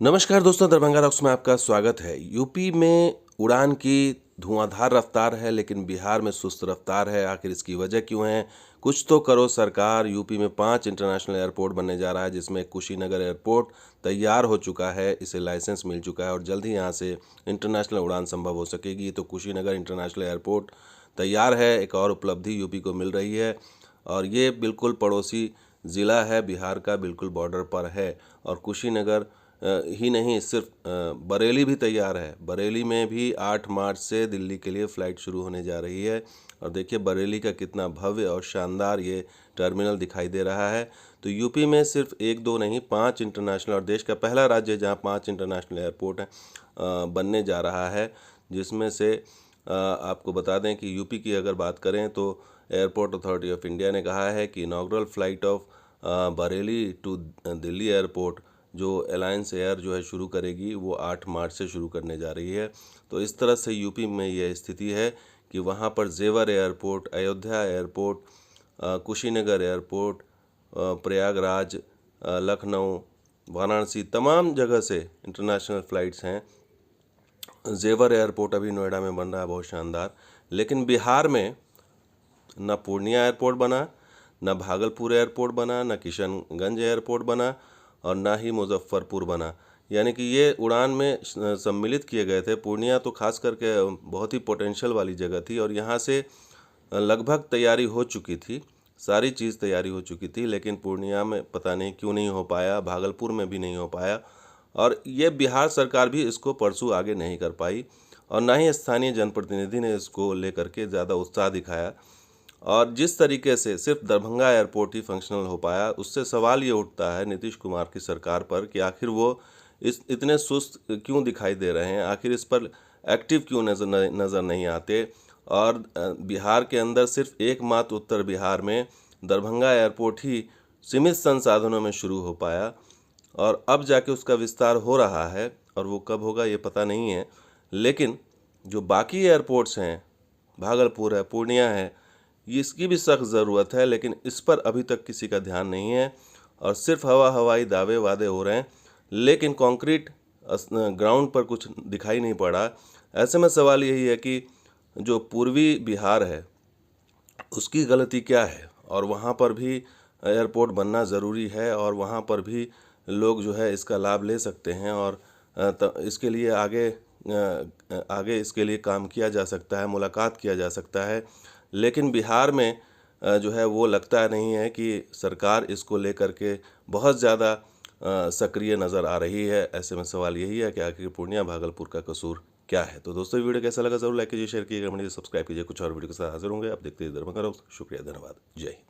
नमस्कार दोस्तों, दरभंगा रॉक्स में आपका स्वागत है। यूपी में उड़ान की धुआंधार रफ्तार है, लेकिन बिहार में सुस्त रफ्तार है। आखिर इसकी वजह क्यों है? कुछ तो करो सरकार। यूपी में 5 इंटरनेशनल एयरपोर्ट बनने जा रहा है, जिसमें कुशीनगर एयरपोर्ट तैयार हो चुका है, इसे लाइसेंस मिल चुका है और जल्द ही यहाँ से इंटरनेशनल उड़ान संभव हो सकेगी। तो कुशीनगर इंटरनेशनल एयरपोर्ट तैयार है, एक और उपलब्धि यूपी को मिल रही है और ये बिल्कुल पड़ोसी ज़िला है, बिहार का बिल्कुल बॉर्डर पर है। और कुशीनगर ही नहीं, सिर्फ बरेली भी तैयार है। बरेली में भी 8 मार्च से दिल्ली के लिए फ़्लाइट शुरू होने जा रही है और देखिए बरेली का कितना भव्य और शानदार ये टर्मिनल दिखाई दे रहा है। तो यूपी में सिर्फ 1-2 नहीं, 5 इंटरनेशनल, और देश का पहला राज्य जहां 5 इंटरनेशनल एयरपोर्ट हैं बनने जा रहा है। जिसमें से आपको बता दें कि यूपी की अगर बात करें तो एयरपोर्ट अथॉरिटी ऑफ इंडिया ने कहा है कि inaugural flight of Bareilly to Delhi airport जो अलायंस एयर जो है शुरू करेगी, वो 8 मार्च से शुरू करने जा रही है। तो इस तरह से यूपी में यह स्थिति है कि वहाँ पर जेवर airport, Ayodhya airport, Kushinagar airport, Prayagraj, Lucknow, Varanasi, तमाम जगह से इंटरनेशनल फ़्लाइट्स हैं। जेवर एयरपोर्ट अभी नोएडा में बन रहा है, बहुत शानदार। लेकिन बिहार में न पूर्णिया एयरपोर्ट बना, न भागलपुर एयरपोर्ट बना, न किशनगंज एयरपोर्ट बना और ना ही मुजफ्फरपुर बना। यानी कि ये उड़ान में सम्मिलित किए गए थे। पूर्णिया तो खास करके बहुत ही पोटेंशियल वाली जगह थी और यहाँ से लगभग तैयारी हो चुकी थी, सारी चीज़ तैयारी हो चुकी थी, लेकिन पूर्णिया में पता नहीं क्यों नहीं हो पाया, भागलपुर में भी नहीं हो पाया और ये बिहार सरकार भी इसको परसू आगे नहीं कर पाई और ना ही स्थानीय जनप्रतिनिधि ने इसको लेकर के ज़्यादा उत्साह दिखाया। और जिस तरीके से सिर्फ दरभंगा एयरपोर्ट ही फंक्शनल हो पाया, उससे सवाल ये उठता है नीतीश कुमार की सरकार पर कि आखिर वो इस इतने सुस्त क्यों दिखाई दे रहे हैं, आखिर इस पर एक्टिव क्यों नज़र नहीं आते। और बिहार के अंदर सिर्फ एकमात्र उत्तर बिहार में दरभंगा एयरपोर्ट ही सीमित संसाधनों में शुरू हो पाया और अब जाके उसका विस्तार हो रहा है और वो कब होगा ये पता नहीं है। लेकिन जो बाकी एयरपोर्ट्स हैं, भागलपुर है, पूर्णिया है, इसकी भी सख्त ज़रूरत है, लेकिन इस पर अभी तक किसी का ध्यान नहीं है और सिर्फ हवाई दावे वादे हो रहे हैं, लेकिन कंक्रीट ग्राउंड पर कुछ दिखाई नहीं पड़ा। ऐसे में सवाल यही है कि जो पूर्वी बिहार है उसकी गलती क्या है और वहाँ पर भी एयरपोर्ट बनना ज़रूरी है और वहाँ पर भी लोग जो है इसका लाभ ले सकते हैं और इसके लिए आगे इसके लिए काम किया जा सकता है, मुलाकात किया जा सकता है। लेकिन बिहार में जो है वो लगता नहीं है कि सरकार इसको लेकर के बहुत ज़्यादा सक्रिय नज़र आ रही है। ऐसे में सवाल यही है कि आखिर पूर्णिया भागलपुर का कसूर क्या है। तो दोस्तों वीडियो कैसा लगा ज़रूर लाइक कीजिए, शेयर कीजिए, कमेंट कीजिए, सब्सक्राइब कीजिए। कुछ और वीडियो के साथ हाजिर होंगे। आप देखते हैं दरभंगा रॉक्स। शुक्रिया, धन्यवाद, जय हिंद।